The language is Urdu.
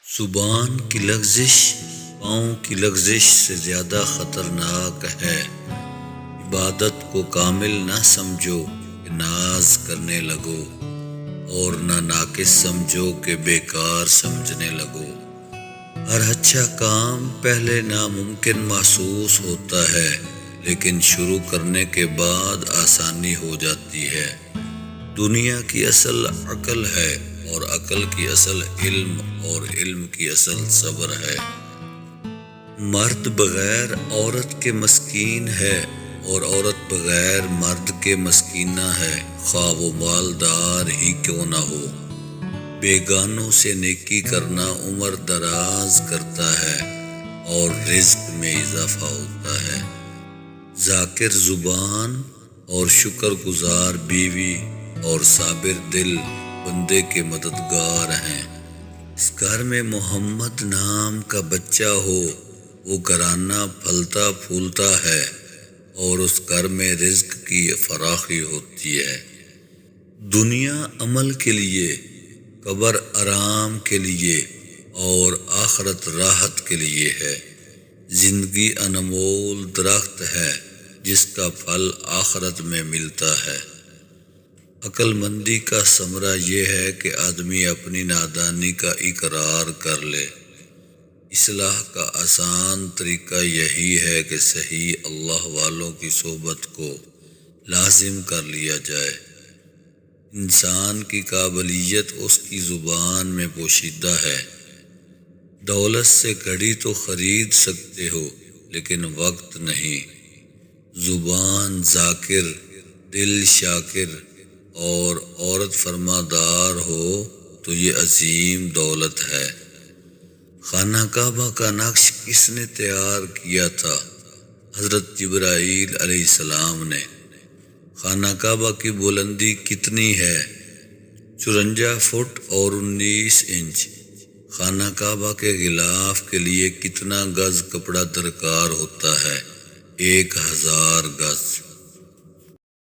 زبان کی لغزش پاؤں کی لغزش سے زیادہ خطرناک ہے۔ عبادت کو کامل نہ سمجھو کہ ناز کرنے لگو، اور نہ ناقص سمجھو کہ بیکار سمجھنے لگو۔ ہر اچھا کام پہلے ناممکن محسوس ہوتا ہے، لیکن شروع کرنے کے بعد آسانی ہو جاتی ہے۔ دنیا کی اصل عقل ہے، اور عقل کی اصل علم، اور علم کی اصل صبر ہے۔ مرد بغیر عورت کے مسکین ہے، اور عورت بغیر مرد کے مسکینہ ہے، خواہ وہ مالدار ہی کیوں نہ ہو۔ بیگانوں سے نیکی کرنا عمر دراز کرتا ہے، اور رزق میں اضافہ ہوتا ہے۔ ذاکر زبان اور شکر گزار بیوی اور صابر دل بندے کے مددگار ہیں۔ اس گھر میں محمد نام کا بچہ ہو، وہ گھرانہ پھلتا پھولتا ہے، اور اس گھر میں رزق کی فراخی ہوتی ہے۔ دنیا عمل کے لیے، قبر آرام کے لیے، اور آخرت راحت کے لیے ہے۔ زندگی انمول درخت ہے، جس کا پھل آخرت میں ملتا ہے۔ عقل مندی کا ثمرہ یہ ہے کہ آدمی اپنی نادانی کا اقرار کر لے۔ اصلاح کا آسان طریقہ یہی ہے کہ صحیح اللہ والوں کی صحبت کو لازم کر لیا جائے۔ انسان کی قابلیت اس کی زبان میں پوشیدہ ہے۔ دولت سے گھڑی تو خرید سکتے ہو، لیکن وقت نہیں۔ زبان ذاکر، دل شاکر، اور عورت فرمادار ہو تو یہ عظیم دولت ہے۔ خانہ کعبہ کا نقش کس نے تیار کیا تھا؟ حضرت جبرائیل علیہ السلام نے۔ خانہ کعبہ کی بلندی کتنی ہے؟ 54 فٹ اور 19 انچ۔ خانہ کعبہ کے غلاف کے لیے کتنا گز کپڑا درکار ہوتا ہے؟ 1000 گز۔